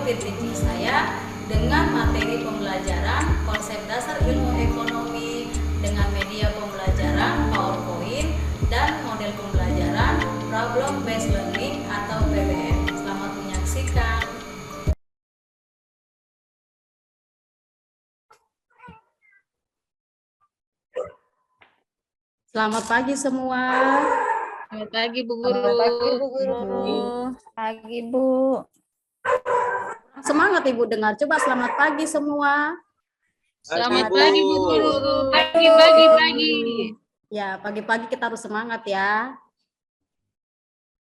PPT saya dengan materi pembelajaran konsep dasar ilmu ekonomi dengan media pembelajaran PowerPoint dan model pembelajaran Problem Based Learning atau PBL. Selamat menyaksikan. Selamat pagi semua. Selamat pagi Bu Guru. Selamat pagi Bu Guru. Pagi Bu. Semangat Ibu dengar. Coba selamat pagi semua. Selamat pagi Bu Guru. Pagi. Ya, pagi-pagi kita harus semangat ya.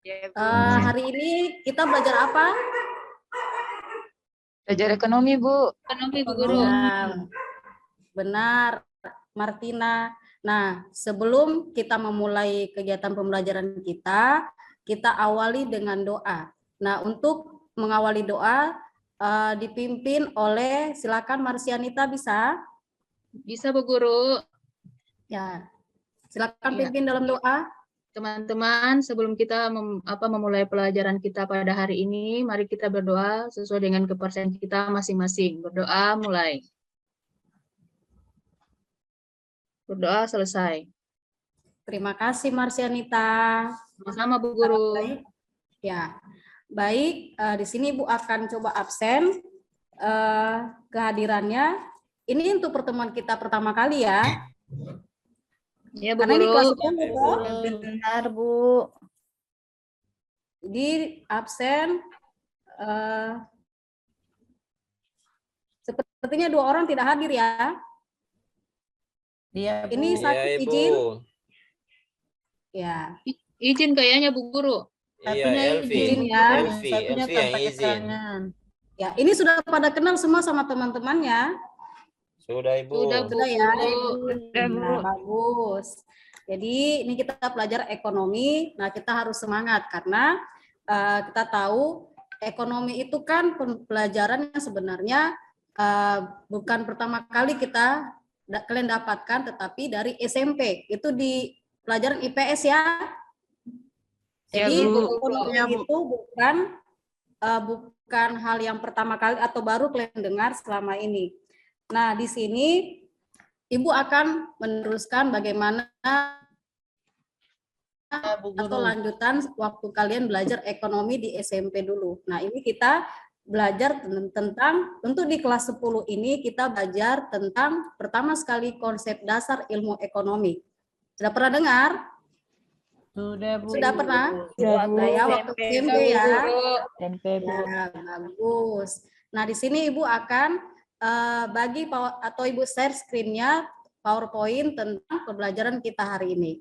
Ya, Bu. Hari ini kita belajar apa? Belajar ekonomi, Bu. Ekonomi Bu Guru. Ya, benar, Martina. Nah, sebelum kita memulai kegiatan pembelajaran kita awali dengan doa. Nah, untuk mengawali doa dipimpin oleh, silakan Marsianita bisa? Bisa Bu Guru. Ya, silakan Ya. pimpin dalam doa. Teman-teman, sebelum kita memulai pelajaran kita pada hari ini, mari kita berdoa sesuai dengan kepercayaan kita masing-masing. Berdoa mulai. Berdoa selesai. Terima kasih Marsianita. Sama-sama Bu Guru. Baik. Ya, baik. Di sini Ibu akan coba absen kehadirannya. Ini untuk pertemuan kita pertama kali ya. Ya Bu Karena ini Guru. kelas 10 toh. Benar, Bu. Jadi absen. Sepertinya 2 orang tidak hadir ya. Iya, Bu. Ini saya Iya, Ibu. izin. Ya, Izin kayaknya Bu Guru. Iya, Satunya Elvi. izin ya. Satunya Elvi yang tanpa izin. keterangan. ya. Ini sudah pada kenal semua sama teman-temannya. Sudah, Ibu. Sudah Bu Sudah ya. Guru. Nah, bagus. Jadi ini kita belajar ekonomi. Nah, kita harus semangat karena kita tahu ekonomi itu kan pelajaran yang sebenarnya bukan pertama kali kalian dapatkan, tetapi dari SMP. Itu di pelajaran IPS ya. Ya, Jadi Bu. ekonomi Ya, Bu. itu bukan hal yang pertama kali atau baru kalian dengar selama ini. Nah, di sini Ibu akan meneruskan bagaimana Bu atau Guru. lanjutan waktu kalian belajar ekonomi di SMP dulu. Nah, ini kita belajar tentang, tentu di kelas 10 ini kita belajar tentang pertama sekali konsep dasar ilmu ekonomi. Sudah pernah dengar? Sudah, Bu. Sudah pernah? Sudah, Bu. Nah, ya, waktu SMP Bu ya. Guru. SMP, Bu. Ya, bagus. Nah, di sini Ibu akan bagi atau Ibu share screen-nya PowerPoint tentang pembelajaran kita hari ini.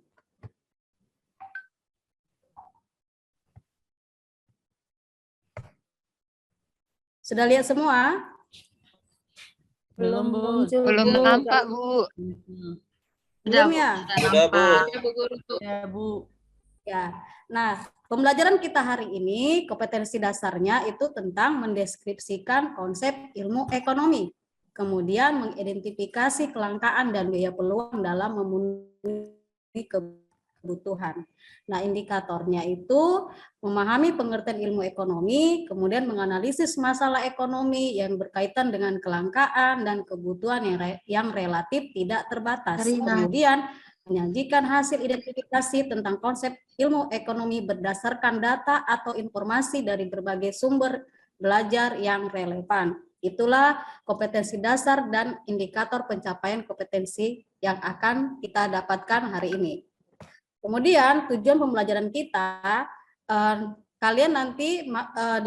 Sudah lihat semua? Belum, Bu. Belum nampak, Bu. Belum ya? Sudah, Bu. Ya Bu Guru. Ya, Bu. Ya. Nah, pembelajaran kita hari ini kompetensi dasarnya itu tentang mendeskripsikan konsep ilmu ekonomi. Kemudian mengidentifikasi kelangkaan dan biaya peluang dalam memenuhi kebutuhan. Nah, indikatornya itu memahami pengertian ilmu ekonomi, kemudian menganalisis masalah ekonomi yang berkaitan dengan kelangkaan dan kebutuhan yang relatif tidak terbatas. Kemudian menyajikan hasil identifikasi tentang konsep ilmu ekonomi berdasarkan data atau informasi dari berbagai sumber belajar yang relevan. Itulah kompetensi dasar dan indikator pencapaian kompetensi yang akan kita dapatkan hari ini. Kemudian tujuan pembelajaran kita, kalian nanti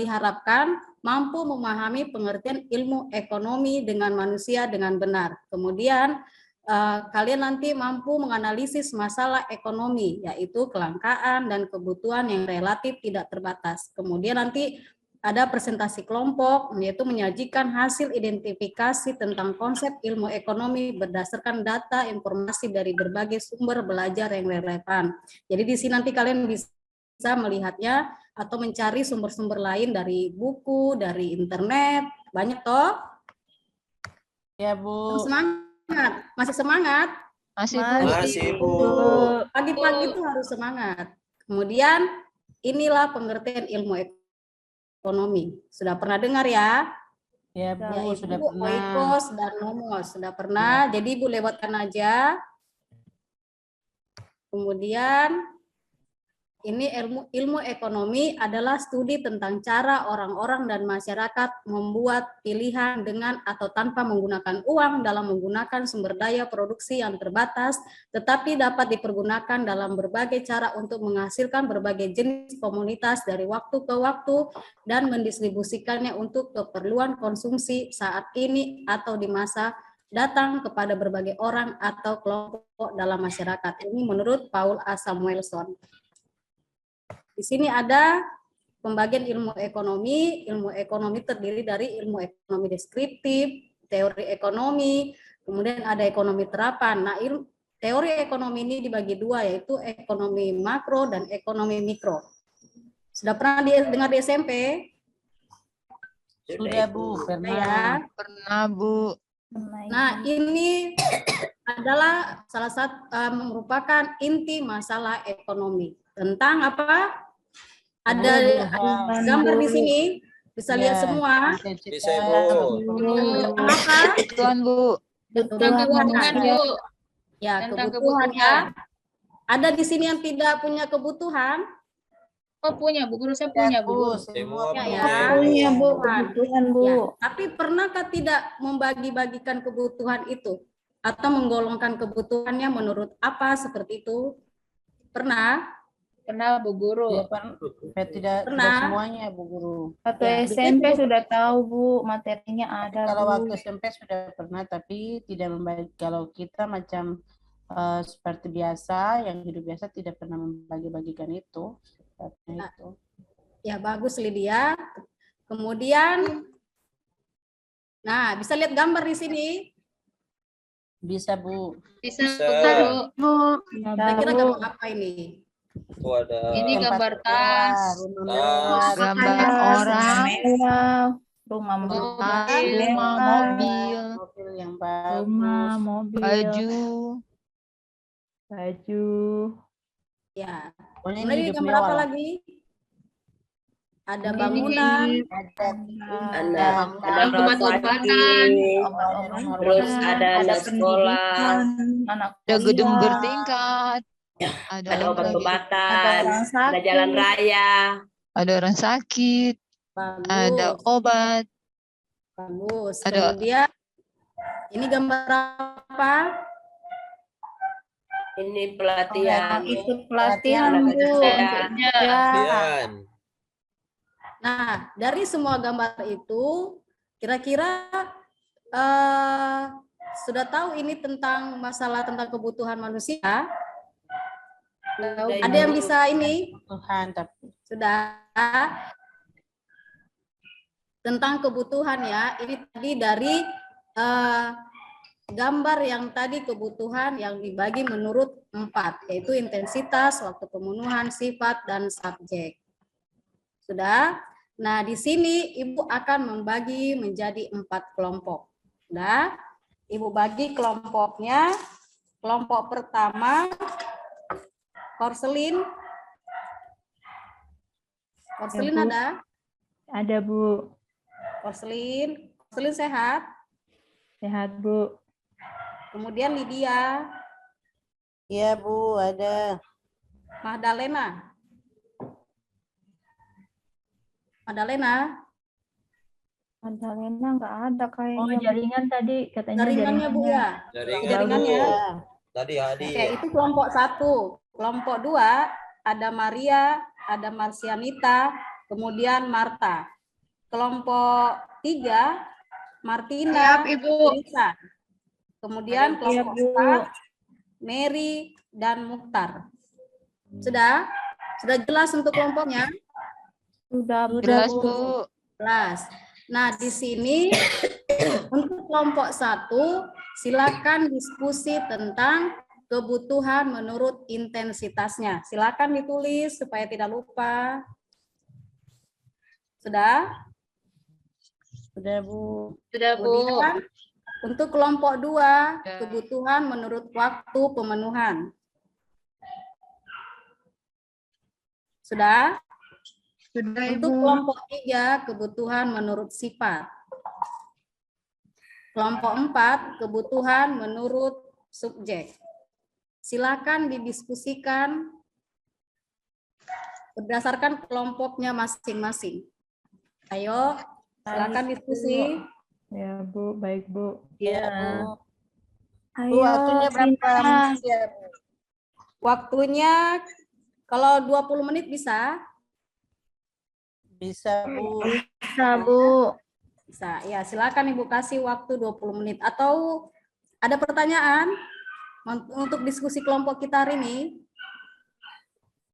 diharapkan mampu memahami pengertian ilmu ekonomi dengan manusia dengan benar. Kemudian kalian nanti mampu menganalisis masalah ekonomi, yaitu kelangkaan dan kebutuhan yang relatif tidak terbatas. Kemudian nanti ada presentasi kelompok, yaitu menyajikan hasil identifikasi tentang konsep ilmu ekonomi berdasarkan data informasi dari berbagai sumber belajar yang relevan. Jadi di sini nanti kalian bisa melihatnya atau mencari sumber-sumber lain dari buku, dari internet, banyak toh. Ya, Bu. Semangat, masih semangat? Masih, Bu. Masih, Bu. Pagi-pagi itu harus semangat. Kemudian inilah pengertian ilmu ekonomi. Sudah pernah dengar ya? Ya, Bu, Ya, sudah Ibu pernah. Oikos dan Nomos sudah pernah. Jadi Ibu lewatkan aja. Kemudian ini ilmu ekonomi adalah studi tentang cara orang-orang dan masyarakat membuat pilihan dengan atau tanpa menggunakan uang dalam menggunakan sumber daya produksi yang terbatas, tetapi dapat dipergunakan dalam berbagai cara untuk menghasilkan berbagai jenis komoditas dari waktu ke waktu dan mendistribusikannya untuk keperluan konsumsi saat ini atau di masa datang kepada berbagai orang atau kelompok dalam masyarakat. Ini menurut Paul A. Samuelson. Di sini ada pembagian ilmu ekonomi. Ilmu ekonomi terdiri dari ilmu ekonomi deskriptif, teori ekonomi, kemudian ada ekonomi terapan. Nah, teori ekonomi ini dibagi dua, yaitu ekonomi makro dan ekonomi mikro. Sudah pernah dengar di SMP? Sudah, Bu, pernah. Ya. Pernah, Bu. Nah, ini adalah salah satu merupakan inti masalah ekonomi. Tentang apa? Ada gambar di sini, bisa lihat semua. Bisa, Bu. Tentang apa? Tuan, Bu. Tentang kebutuhan, Bu. Ya, Tentang kebutuhan kebutuhan. ya. Ada di sini yang tidak punya kebutuhan? Oh, punya, Bu. Guru saya punya, Bu. Semua Ya, punya, Bu. Kebutuhan, Bu. Ya, tapi pernahkah tidak membagi-bagikan kebutuhan itu? Atau menggolongkan kebutuhannya menurut apa seperti itu? Pernah? Pernah, Bu Guru. Tidak Pernah. semuanya, Bu Guru. Waktu Ya, SMP begitu. sudah tahu, Bu, materinya ada, Kalau Bu. waktu SMP sudah pernah, tapi tidak membagi. Kalau kita macam seperti biasa, yang hidup biasa tidak pernah membagi-bagikan itu. Nah, ya, bagus Lydia. Kemudian, nah, bisa lihat gambar di sini. Bisa, Bu. Bisa, Bisa. Bu Guru. Kira-kira gambar apa ini? Itu ada Ini gambar tas, tas, gambar orang, rumah mobil, mobil yang bagus, rumah, mobil, baju. Ya. Pokoknya Kemudian ini hidup gambar mewah apa lah. lagi? Ada Ini bangunan, ada obat-obatan, terus ada sekolah, anak Ada gedung kuliah, bertingkat, ada ada obat-obatan, orang ada sakit, jalan raya. ada orang sakit, ada bagus, obat, bagus. ada- Kemudian ini gambar apa? Ini pelatihan. ikut pelatihan, Bu. Pelatihan. Ya. kemudian Nah, dari semua gambar itu, kira-kira sudah tahu ini tentang masalah tentang kebutuhan manusia? Ada yang bisa ini? Tuhan, tapi Sudah. Tentang kebutuhan ya, ini tadi dari gambar yang tadi kebutuhan yang dibagi menurut 4, yaitu intensitas, waktu pemenuhan, sifat, dan subjek. Sudah? Nah, di sini Ibu akan membagi menjadi 4 kelompok. Sudah? Ibu bagi kelompoknya. Kelompok pertama, porselin. Porselin Ya, Bu. ada? Ada, Bu. Porselin. Porselin sehat. Sehat, Bu. Kemudian Lydia, iya, Bu, ada. Magdalena. Magdalena, Magdalena nggak ada kayaknya. Oh, jaringan tadi katanya jaringannya Bu ya. jaringan Jaringannya. Bu. Iya. Tadi hadir. Oke, itu kelompok 1. Kelompok 2 ada Maria, ada Marsianita, kemudian Marta. Kelompok 3 Martina, Siap, Ibu. Lisa. Kemudian kelompok 4 Mary dan Mukhtar. Sudah? Sudah jelas untuk kelompoknya? Sudah, Jelas, Bu. Bu. Jelas. Nah, di sini untuk kelompok 1 silakan diskusi tentang kebutuhan menurut intensitasnya. Silakan ditulis supaya tidak lupa. Sudah? Sudah, Bu. Sudah, Bu. Kemudian untuk kelompok 2 kebutuhan menurut waktu pemenuhan. Sudah? Sudah, Untuk Ibu. kelompok 3, kebutuhan menurut sifat. Kelompok 4, kebutuhan menurut subjek. Silakan didiskusikan berdasarkan kelompoknya masing-masing. Ayo, silakan diskusi. Ya, Bu. Baik, Bu. Ya, Ya. Bu. Bu, Ayo, waktunya berapa Tina. menit ya, Bu? Waktunya kalau 20 menit bisa? Bisa, Bu. Bisa, Bu. Bisa. Ya, silakan Ibu kasih waktu 20 menit. Atau ada pertanyaan untuk diskusi kelompok kita hari ini?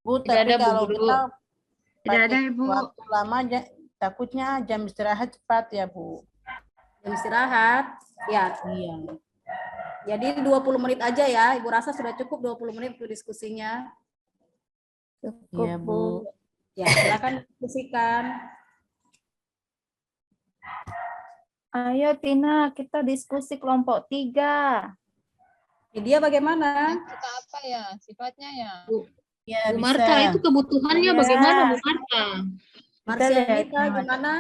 Bu, Tidak tapi ada, Bu kalau Guru. kita Tidak ada, pakai Ibu. waktu lama, takutnya jam istirahat cepat ya, Bu. Jam istirahat. Ya, Iya. jadi 20 menit aja ya. Ibu rasa sudah cukup 20 menit untuk diskusinya. Cukup, Iya, Bu. Bu. Ya, silakan diskusikan. Ayo, Tina, kita diskusi kelompok 3. Dia bagaimana? Kita apa ya? Sifatnya ya. Ya, Bu bisa. Marta, itu kebutuhannya Iya. bagaimana, Bu Marta? Marsianita lihat gimana?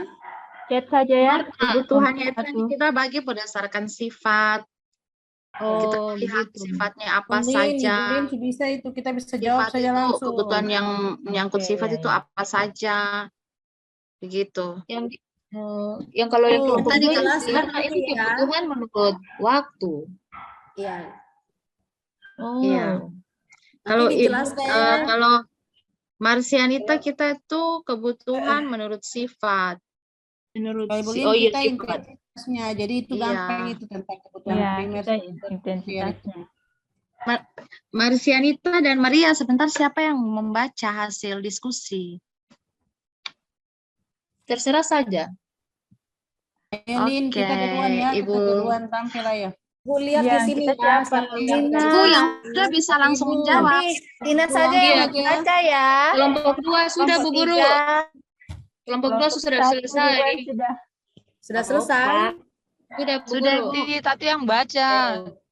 Chat saja ya. Marta, Kebutuhannya itu Kelompok kita bagi berdasarkan sifat. Kita Oh, lihat begitu. sifatnya apa Lin, saja. Ibu Lin, bisa itu kita bisa jawab Sifat saja itu langsung. kebutuhan yang menyangkut Oke, sifat ya, itu ya. apa saja. Begitu. Yang kalau yang Oh, kelompok tadi dua kan itu silakan Marta, itu ya. kebutuhan menurut waktu. Iya. Oh. Iya. Nanti Kalau Ibu, dijelaskan. kalau Marsianita kita itu kebutuhan menurut sifat. Menurut Kalau Ibu Lin, oh iya kita sifat. intensitasnya. Jadi itu Iya. gampang itu tentang kebutuhan Iya, primer. kita tersier. intensitasnya. Marsianita dan Maria, sebentar siapa yang membaca hasil diskusi? Terserah saja. Ayo, Lin, Oke, kita duluan ya. Kita Ibu. duluan tampil ayo. Bu lihat Iya, di sini kita ya. siapa? Siapa yang Tina. Ibu yang sudah bisa langsung Ibu. menjawab. Tina saja Iya, yang membaca ya. Kelompok 2 sudah, Bu Guru. Tiga. Kelompok 2 Kelompok sudah satu selesai. duluan sudah. Sudah selesai? Sudah, Bu Sudah, Guru. Bu. Tati yang baca.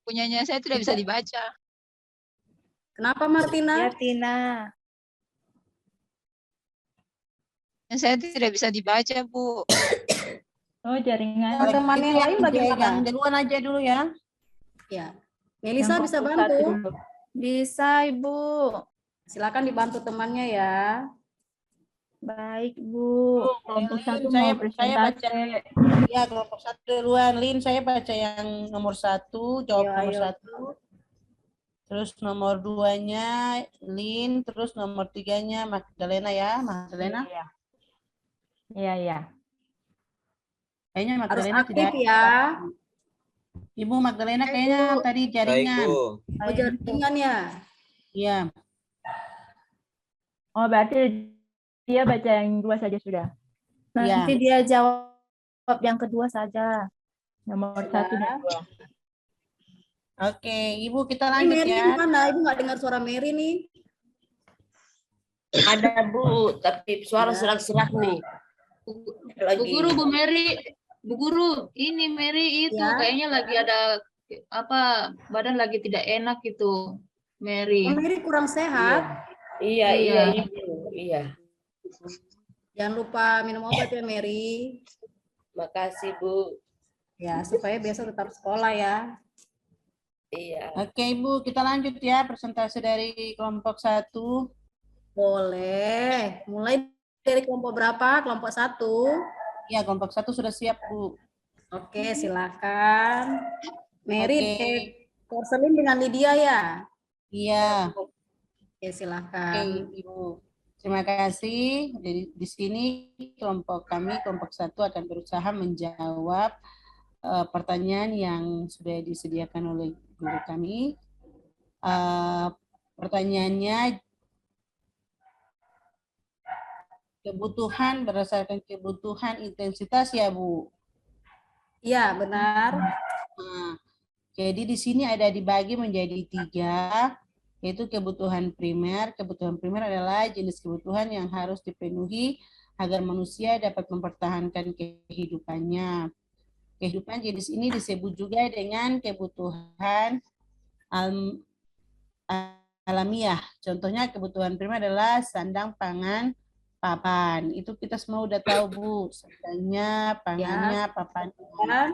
Punyanya saya tidak bisa dibaca. Kenapa Martina? Ya, Tina. Saya tidak bisa dibaca, Bu. Oh, jaringan. Teman-teman yang lain bagaimana? Yang duluan aja dulu ya. Ya. Melisa Yang bisa kelompok satu bantu? dulu. Bisa, Ibu. Silakan dibantu temannya ya. Baik, Bu. Kelompok Lin, satu saya mau baca. presentasi. Ya, kelompok satu duluan. Lin, saya baca yang nomor 1, jawab Ayo, nomor ayo. 1. Terus nomor 2-nya Lin, terus nomor 3-nya Magdalena ya, Magdalena. Iya. Iya, iya. Kayaknya Harus Magdalena aktif tidak. ya. Ibu Magdalena kayaknya tadi Baik, jaringan. Bu. Oh, jaringan ya. Iya. Oh, berarti dia baca yang 2 saja sudah. Iya. Nanti dia jawab yang kedua saja. Nomor 1 dan 2. Oke, Ibu kita Ini lanjut Mary ya. di mana? Ibu nggak dengar suara Mary nih. Ada, Bu, tapi suara serak-serak nih. Bu Guru, Bu Mary. Bu Guru, ini Mary itu Ya. kayaknya lagi ada apa, badan lagi tidak enak itu. Mary. Oh, Mary kurang sehat. Iya, Iya. Ibu. Iya. Jangan lupa minum obat ya Mary. Makasih, Bu. Ya, supaya besok tetap sekolah ya. Iya. Oke, Ibu, kita lanjut ya presentasi dari kelompok 1. Boleh. Mulai dari kelompok berapa? Kelompok 1. Ya, kelompok 1 sudah siap, Bu. Oke, silakan. Mary, Oke. Porselin dengan Lydia ya. Iya. Oke, Oke, silakan. Ibu. Terima kasih. Jadi di sini kelompok kami, kelompok 1 akan berusaha menjawab pertanyaan yang sudah disediakan oleh guru kami. Pertanyaannya, kebutuhan berdasarkan kebutuhan intensitas ya, Bu. Iya, benar. Nah, jadi di sini ada dibagi menjadi 3, yaitu kebutuhan primer. Kebutuhan primer adalah jenis kebutuhan yang harus dipenuhi agar manusia dapat mempertahankan kehidupannya. Kehidupan jenis ini disebut juga dengan kebutuhan alamiah. Contohnya kebutuhan primer adalah sandang, pangan, papan. Itu kita semua udah tahu, Bu. Sedangnya, pangannya, papannya. Dan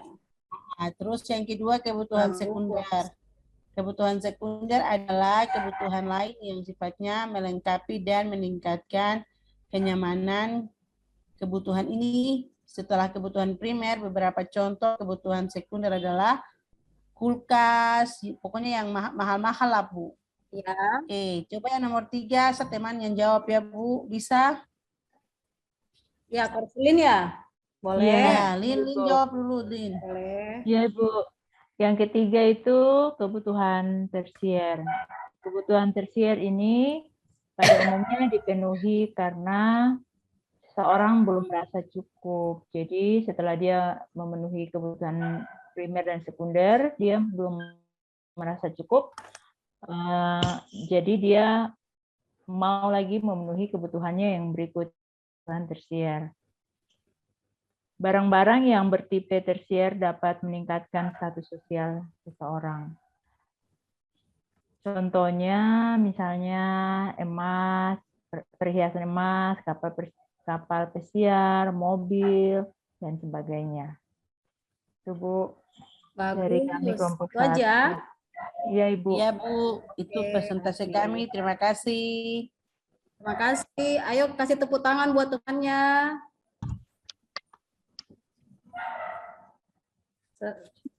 Nah, terus yang kedua kebutuhan sekunder. Kebutuhan sekunder adalah kebutuhan lain yang sifatnya melengkapi dan meningkatkan kenyamanan kebutuhan ini. Setelah kebutuhan primer, beberapa contoh kebutuhan sekunder adalah kulkas, pokoknya yang mahal-mahal lah, Bu. ya, Oke, coba yang nomor 3, teman yang jawab ya, Bu. Bisa? ya, Korselin ya, boleh, Ya, Lin jawab dulu, Lin. boleh. Ya, Bu. Yang ketiga itu kebutuhan tersier. Kebutuhan tersier ini pada umumnya dipenuhi karena seorang belum merasa cukup. Jadi setelah dia memenuhi kebutuhan primer dan sekunder, dia belum merasa cukup. Jadi dia mau lagi memenuhi kebutuhannya yang berikut, kebutuhan tersier. Barang-barang yang bertipe tersier dapat meningkatkan status sosial seseorang. Contohnya misalnya emas, perhiasan emas, kapal pesiar, mobil, dan sebagainya. Itu, Bu, dari kami Bagus, kelompok itu aja. 1. Iya, Ibu. Ya, Bu. Itu presentasi kami. Terima kasih. Terima kasih. Ayo kasih tepuk tangan buat temannya.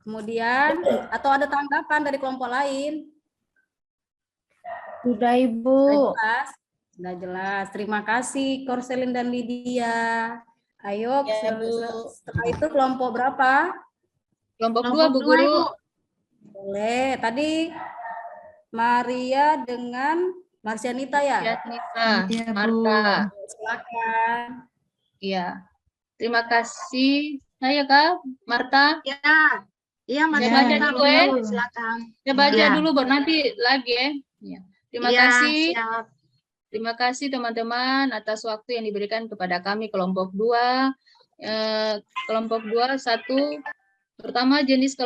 Kemudian, atau ada tanggapan dari kelompok lain? Sudah, Sudah Ibu. jelas? Sudah jelas. Terima kasih Korselin dan Lydia. Ayo, Ya, Bu. setelah itu kelompok berapa? Kelompok 2, Bu Guru. Boleh. Tadi Maria dengan Marsianita ya? Ya, Nita, Marta. Silakan. Iya. Terima kasih. Saya Kak, Marta. Iya, Mas. Saya baca dulu ya. Silakan. Saya baca Iya. dulu baru nanti lagi ya. Ya. Terima Iya, kasih. siap. Terima kasih teman-teman atas waktu yang diberikan kepada kami kelompok 2. Kelompok 2, 1. Pertama, jenis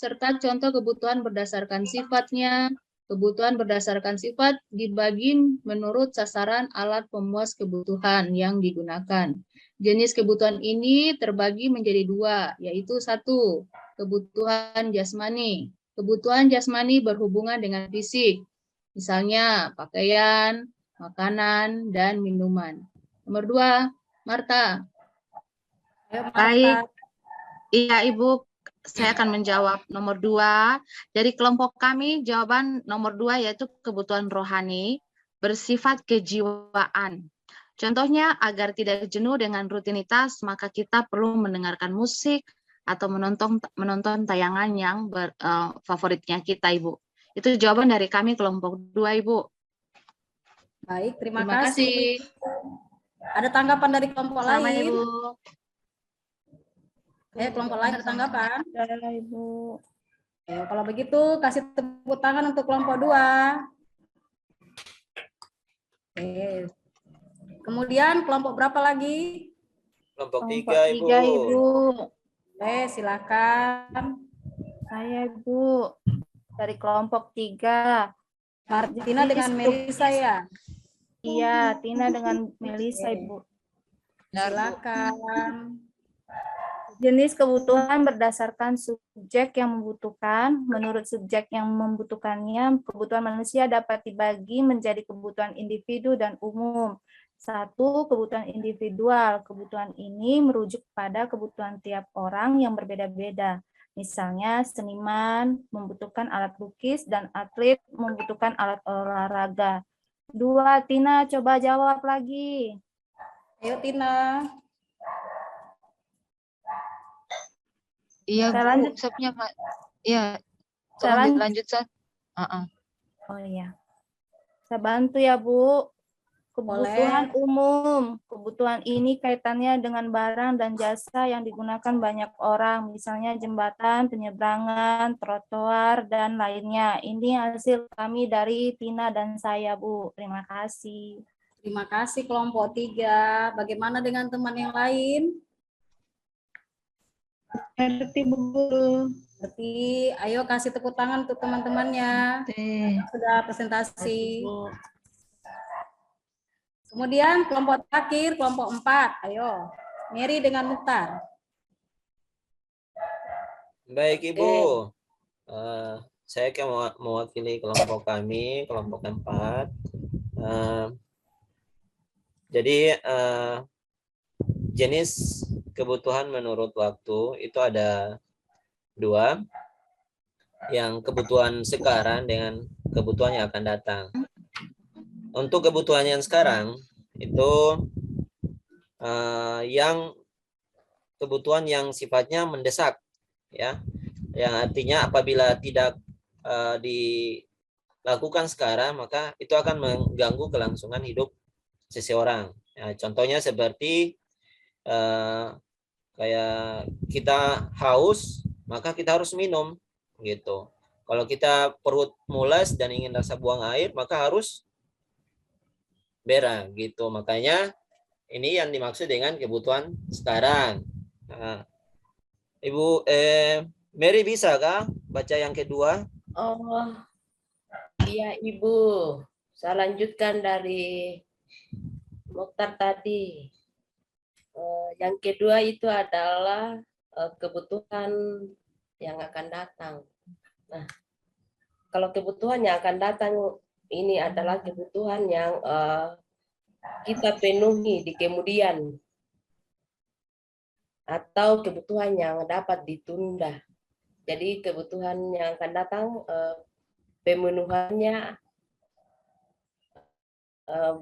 serta contoh kebutuhan berdasarkan sifatnya. Kebutuhan berdasarkan sifat dibagi menurut sasaran alat pemuas kebutuhan yang digunakan. Jenis kebutuhan ini terbagi menjadi 2, yaitu 1, kebutuhan jasmani. Kebutuhan jasmani berhubungan dengan fisik, misalnya pakaian, makanan, dan minuman. Nomor 2, Marta. Ayo, Marta. Baik. Iya, Ibu. Saya akan menjawab nomor 2. Dari kelompok kami, jawaban nomor 2 yaitu kebutuhan rohani bersifat kejiwaan. Contohnya, agar tidak jenuh dengan rutinitas, maka kita perlu mendengarkan musik atau menonton tayangan yang favoritnya kita, Ibu. Itu jawaban dari kami kelompok 2, Ibu. Baik, terima Terima kasih. Ada tanggapan dari kelompok Sama, lain? Ibu. Kelompok lain ada tanggapan? Sudah, Ibu. Ayo, kalau begitu kasih tepuk tangan untuk kelompok 2. Oke. Kemudian kelompok berapa lagi? Kelompok Kelompok 3, Ibu. 3, Ibu. Oke, silakan. Saya, Ibu. Dari kelompok 3. Martina dengan Melisa ya? Iya, Tina dengan Melisa, Ibu. Silakan. Jenis kebutuhan berdasarkan subjek yang membutuhkan. Menurut subjek yang membutuhkannya, kebutuhan manusia dapat dibagi menjadi kebutuhan individu dan umum. 1, kebutuhan individual. Kebutuhan ini merujuk pada kebutuhan tiap orang yang berbeda-beda. Misalnya, seniman membutuhkan alat lukis dan atlet membutuhkan alat olahraga. 2, Tina, coba jawab lagi. Ayo, Tina. Iya, Saya Bu. lanjut. Saya punya, Pak. Iya. Saya Tolong lanjut. lanjut, Sat. Oh iya. Saya bantu ya, Bu. Kebutuhan umum. Kebutuhan ini kaitannya dengan barang dan jasa yang digunakan banyak orang, misalnya jembatan, penyeberangan, trotoar, dan lainnya. Ini hasil kami dari Tina dan saya, Bu. Terima kasih. Terima kasih kelompok 3. Bagaimana dengan teman yang lain? Ngerti, Bu Guru. Berarti ayo kasih tepuk tangan untuk teman-temannya. Sudah presentasi. Kemudian kelompok terakhir, kelompok 4. Ayo, Mary dengan Mukhtar. Baik Ibu. Saya akan mewakili kelompok kami, kelompok 4. Jadi jenis kebutuhan menurut waktu itu ada 2. Yang kebutuhan sekarang dengan kebutuhan yang akan datang. Untuk kebutuhan yang sekarang itu yang kebutuhan yang sifatnya mendesak, ya, yang artinya apabila tidak dilakukan sekarang maka itu akan mengganggu kelangsungan hidup seseorang. Ya, contohnya seperti kayak kita haus maka kita harus minum gitu. Kalau kita perut mules dan ingin rasa buang air maka harus berak gitu. Makanya ini yang dimaksud dengan kebutuhan sekarang. Nah, Ibu Mary bisa kah baca yang kedua? Oh, iya Ibu. Saya lanjutkan dari Mokhtar tadi. Yang kedua itu adalah kebutuhan yang akan datang. Nah, kalau kebutuhan yang akan datang ini adalah kebutuhan yang kita penuhi di kemudian atau kebutuhan yang dapat ditunda. Jadi kebutuhan yang akan datang pemenuhannya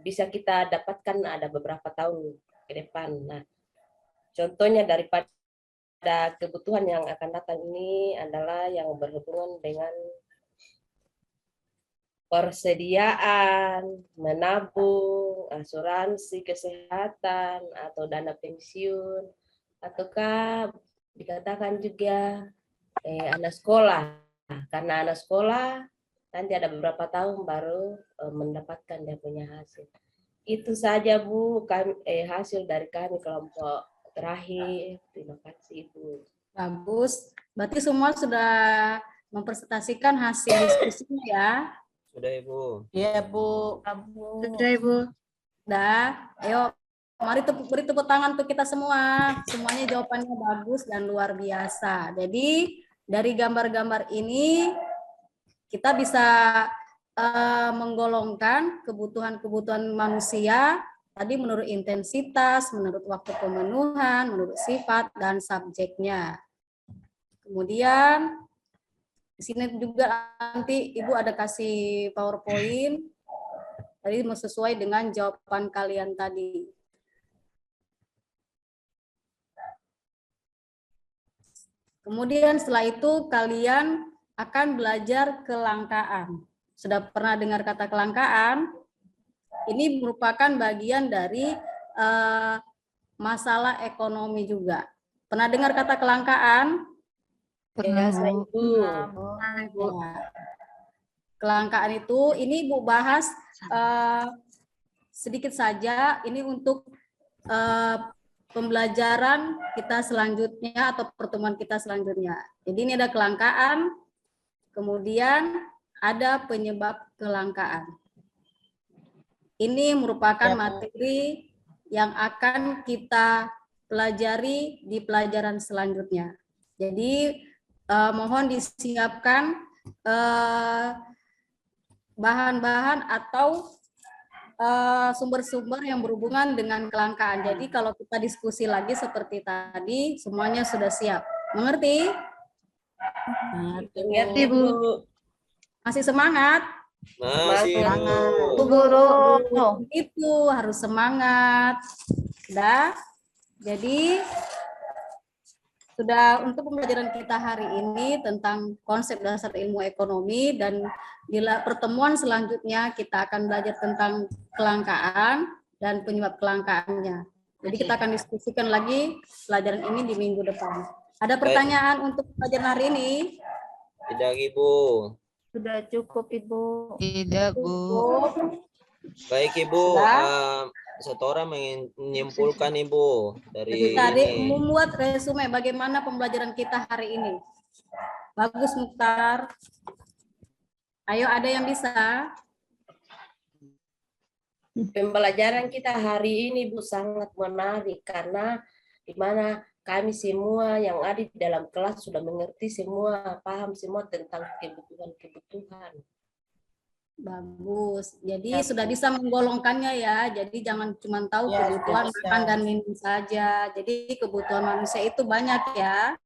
bisa kita dapatkan ada beberapa tahun ke depan. Nah, contohnya daripada kebutuhan yang akan datang ini adalah yang berhubungan dengan persediaan, menabung, asuransi kesehatan, atau dana pensiun, ataukah dikatakan juga anak sekolah. Karena anak sekolah nanti ada beberapa tahun baru mendapatkan dia punya hasil. Itu saja Bu, hasil dari kami kelompok terakhir. Terima kasih Ibu. Bagus. Berarti semua sudah mempresentasikan hasil diskusinya ya. Sudah Ibu. Iya, Bu. Sudah Ibu. Dah, ayo mari beri tepuk tangan untuk kita semua. Semuanya jawabannya bagus dan luar biasa. Jadi dari gambar-gambar ini kita bisa menggolongkan kebutuhan-kebutuhan manusia tadi menurut intensitas, menurut waktu pemenuhan, menurut sifat dan subjeknya. Kemudian di sini juga nanti Ibu ada kasih PowerPoint tadi sesuai dengan jawaban kalian tadi. Kemudian setelah itu kalian akan belajar kelangkaan. Sudah pernah dengar kata kelangkaan? Ini merupakan bagian dari masalah ekonomi juga. Pernah dengar kata kelangkaan? Pernah Ibu. Ya. Kelangkaan itu ini Bu bahas sedikit saja. Ini untuk pembelajaran kita selanjutnya atau pertemuan kita selanjutnya. Jadi ini ada kelangkaan, kemudian ada penyebab kelangkaan. Ini merupakan materi yang akan kita pelajari di pelajaran selanjutnya. Jadi mohon disiapkan bahan-bahan atau sumber-sumber yang berhubungan dengan kelangkaan. Jadi kalau kita diskusi lagi seperti tadi, semuanya sudah siap. Mengerti? Mengerti Bu. Masih semangat? Masih Bu Guru. Itu harus semangat. Sudah? Jadi sudah untuk pembelajaran kita hari ini tentang konsep dasar ilmu ekonomi, dan di pertemuan selanjutnya kita akan belajar tentang kelangkaan dan penyebab kelangkaannya. Jadi kita akan diskusikan lagi pelajaran ini di minggu depan. Ada pertanyaan untuk pelajaran hari ini? Tidak Ibu. Sudah cukup Ibu. Tidak, Bu. Baik Ibu. Satu orang menyimpulkan Ibu dari Tadi ini. membuat resume bagaimana pembelajaran kita hari ini. Bagus Mukhtar. Ayo, ada yang bisa? Pembelajaran kita hari ini Bu sangat menarik karena di mana kami semua yang ada di dalam kelas sudah mengerti semua, paham semua tentang kebutuhan-kebutuhan. Bagus. Jadi Ya, sudah Bu. bisa menggolongkannya ya. Jadi jangan cuma tahu Ya, kebutuhan sudah bisa. makan dan minum saja. Jadi kebutuhan manusia itu banyak ya.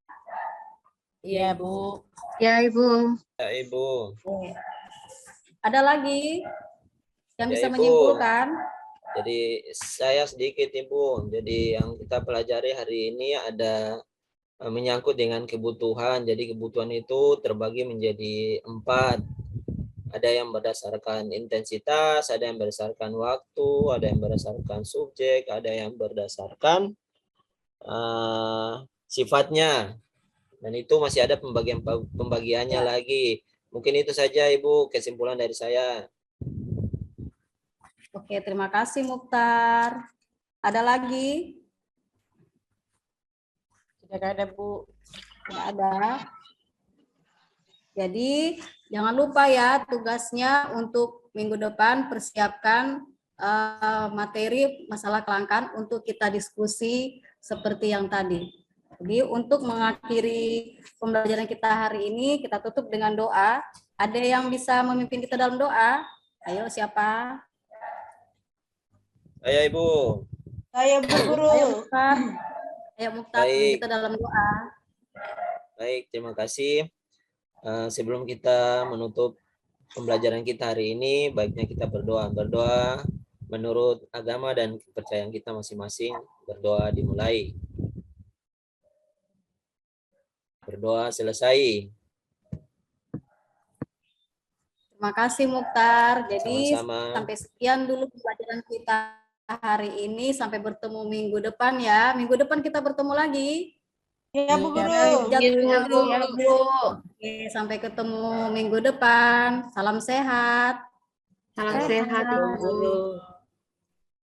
Iya, Bu. Ya, Ibu. Ya, Ibu. Ada lagi yang Ya, bisa Ibu. menyimpulkan? Jadi saya sedikit Ibu. Jadi yang kita pelajari hari ini ada menyangkut dengan kebutuhan. Jadi kebutuhan itu terbagi menjadi 4. Ada yang berdasarkan intensitas, ada yang berdasarkan waktu, ada yang berdasarkan subjek, ada yang berdasarkan sifatnya. Dan itu masih ada pembagiannya lagi. Mungkin itu saja Ibu kesimpulan dari saya. Oke, terima kasih Mukhtar. Ada lagi? Tidak ada, Bu. Tidak ada. Jadi jangan lupa ya tugasnya untuk minggu depan persiapkan materi masalah kelangkaan untuk kita diskusi seperti yang tadi. Jadi untuk mengakhiri pembelajaran kita hari ini kita tutup dengan doa. Ada yang bisa memimpin kita dalam doa? Ayo siapa? Saya Ibu. Saya, Bu Guru. Ayo Mukhtar. Ayo Mukhtar, Baik. kita dalam doa. Baik, terima kasih. Sebelum kita menutup pembelajaran kita hari ini, baiknya kita berdoa. Berdoa menurut agama dan kepercayaan kita masing-masing. Berdoa dimulai. Berdoa selesai. Terima kasih Mukhtar. Jadi Sama-sama. sampai sekian dulu pembelajaran kita hari ini. Sampai bertemu minggu depan ya. Minggu depan kita bertemu lagi. Ya, Bu Guru. Ya, Bu. Oke, sampai ketemu minggu depan. Salam sehat. Salam sehat, Ibu. Guru.